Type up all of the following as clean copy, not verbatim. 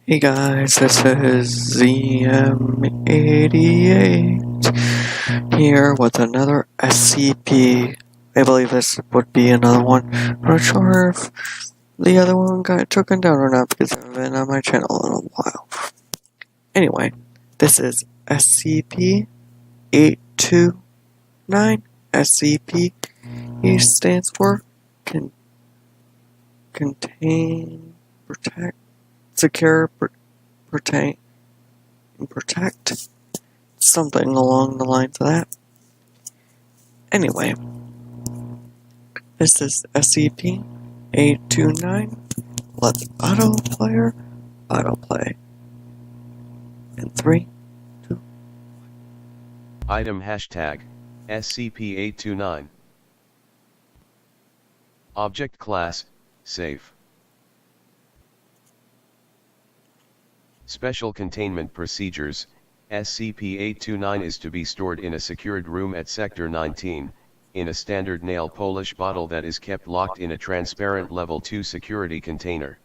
Hey guys, this is ZM88 here with another SCP. I believe this would be another one. I'm not sure if the other one got taken down or not because I've been on my channel in a while. Anyway, this is SCP-829. SCP stands for Contain, Protect, Secure, Protect, something along the lines of that. Anyway, this is SCP-829. Let's autoplay. In 3, 2. Item hashtag SCP-829. Object class, safe. Special containment procedures. SCP-829 is to be stored in a secured room at Sector 19, in a standard nail polish bottle that is kept locked in a transparent Level 2 security container.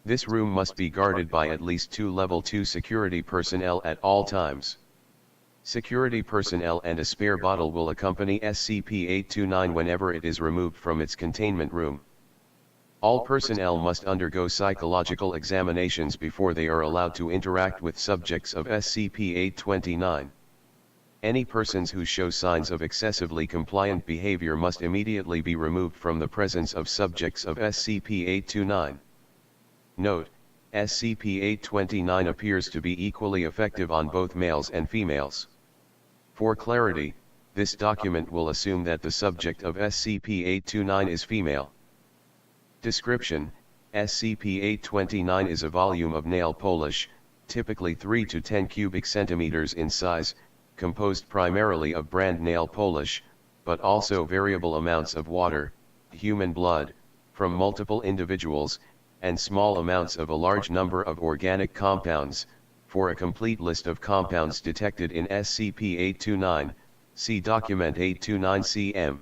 This room must be guarded by at least 2 Level 2 security personnel at all times. Security personnel and a spare bottle will accompany SCP-829 whenever it is removed from its containment room. All personnel must undergo psychological examinations before they are allowed to interact with subjects of SCP-829. Any persons who show signs of excessively compliant behavior must immediately be removed from the presence of subjects of SCP-829. Note: SCP-829 appears to be equally effective on both males and females. For clarity, this document will assume that the subject of SCP-829 is female. Description: SCP-829 is a volume of nail polish, typically 3 to 10 cubic centimeters in size, composed primarily of brand nail polish, but also variable amounts of water, human blood, from multiple individuals, and small amounts of a large number of organic compounds. For a complete list of compounds detected in SCP-829, see Document 829-CM.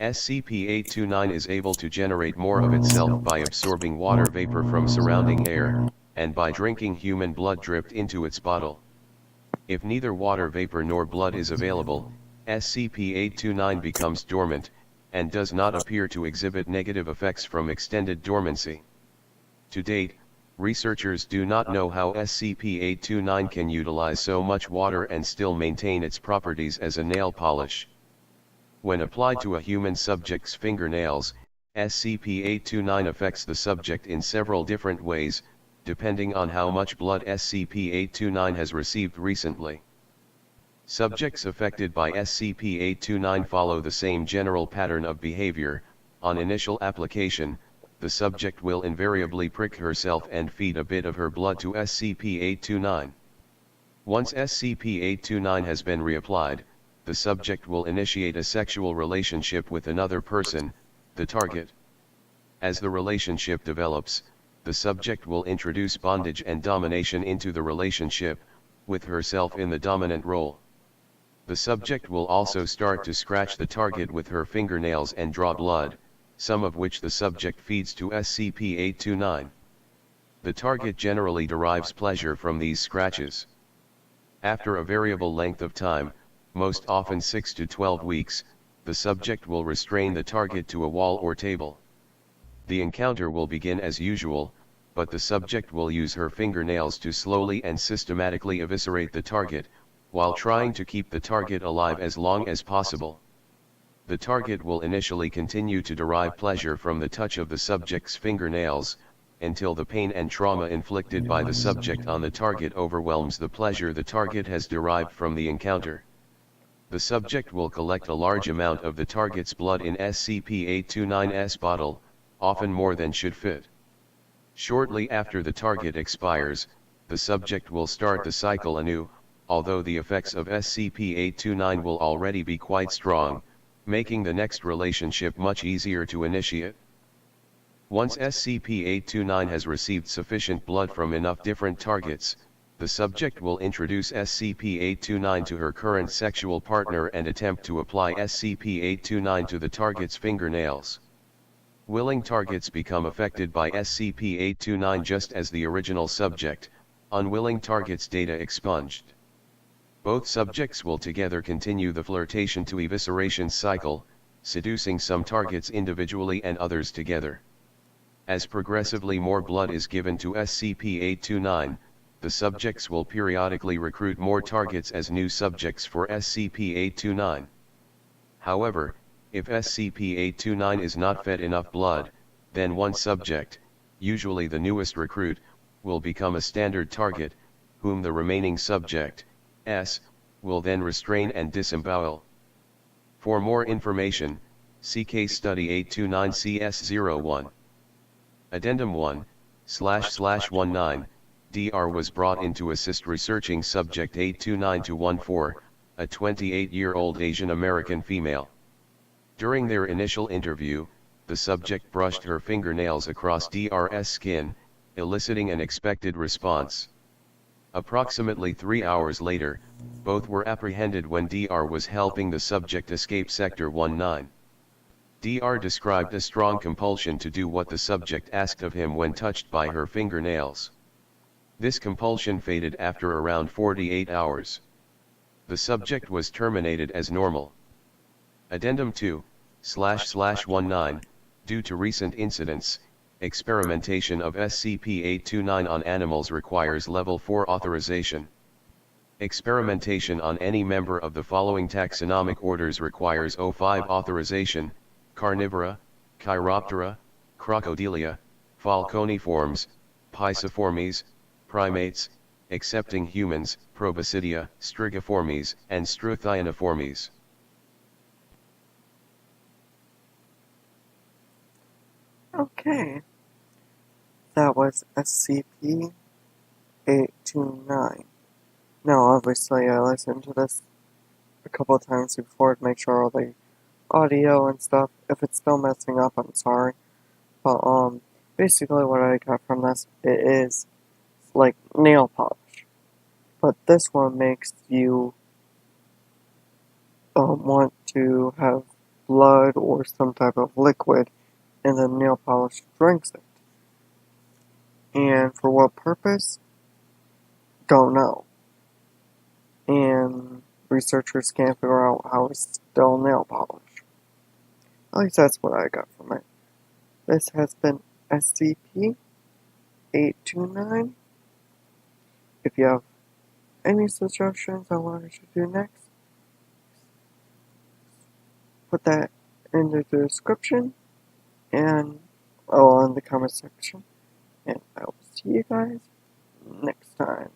SCP-829 is able to generate more of itself by absorbing water vapor from surrounding air, and by drinking human blood dripped into its bottle. If neither water vapor nor blood is available, SCP-829 becomes dormant, and does not appear to exhibit negative effects from extended dormancy. To date, researchers do not know how SCP-829 can utilize so much water and still maintain its properties as a nail polish. When applied to a human subject's fingernails, SCP-829 affects the subject in several different ways, depending on how much blood SCP-829 has received recently. Subjects affected by SCP-829 follow the same general pattern of behavior. On initial application, the subject will invariably prick herself and feed a bit of her blood to SCP-829. Once SCP-829 has been reapplied, the subject will initiate a sexual relationship with another person, the target. As the relationship develops, the subject will introduce bondage and domination into the relationship, with herself in the dominant role. The subject will also start to scratch the target with her fingernails and draw blood, some of which the subject feeds to SCP-829. The target generally derives pleasure from these scratches. After a variable length of time, most often 6 to 12 weeks, the subject will restrain the target to a wall or table. The encounter will begin as usual, but the subject will use her fingernails to slowly and systematically eviscerate the target, while trying to keep the target alive as long as possible. The target will initially continue to derive pleasure from the touch of the subject's fingernails, until the pain and trauma inflicted by the subject on the target overwhelms the pleasure the target has derived from the encounter. The subject will collect a large amount of the target's blood in SCP-829's bottle, often more than should fit. Shortly after the target expires, the subject will start the cycle anew, although the effects of SCP-829 will already be quite strong, making the next relationship much easier to initiate. Once SCP-829 has received sufficient blood from enough different targets, the subject will introduce SCP-829 to her current sexual partner and attempt to apply SCP-829 to the target's fingernails. Willing targets become affected by SCP-829 just as the original subject, unwilling targets data expunged. Both subjects will together continue the flirtation to evisceration cycle, seducing some targets individually and others together. As progressively more blood is given to SCP-829, the subjects will periodically recruit more targets as new subjects for SCP-829. However, if SCP-829 is not fed enough blood, then one subject, usually the newest recruit, will become a standard target, whom the remaining subject, S, will then restrain and disembowel. For more information, see Case Study 829CS01. Addendum 1//19, Dr. was brought in to assist researching subject 829-14, a 28-year-old Asian American female. During their initial interview, the subject brushed her fingernails across Dr's skin, eliciting an expected response. Approximately 3 hours later, both were apprehended when Dr. was helping the subject escape Sector 19. Dr. described a strong compulsion to do what the subject asked of him when touched by her fingernails. This compulsion faded after around 48 hours. The subject was terminated as normal. Addendum 2//19, due to recent incidents, experimentation of SCP-829 on animals requires Level 4 authorization. Experimentation on any member of the following taxonomic orders requires O5 authorization: Carnivora, Chiroptera, Crocodilia, Falconiformes, Pisciformes, primates, excepting humans, Proboscidea, Strigiformes, and Struthionoformes. Okay. That was SCP-829. Now, obviously, I listened to this a couple of times before to make sure all the audio and stuff. If it's still messing up, I'm sorry. But, basically what I got from this, it is like nail polish. But this one makes you, want to have blood or some type of liquid, and the nail polish drinks it. And for what purpose? Don't know. And researchers can't figure out how it's still nail polish. At least that's what I got from it. This has been SCP-829. If you have any suggestions on what I should do next, put that in the description and in the comment section. And I will see you guys next time.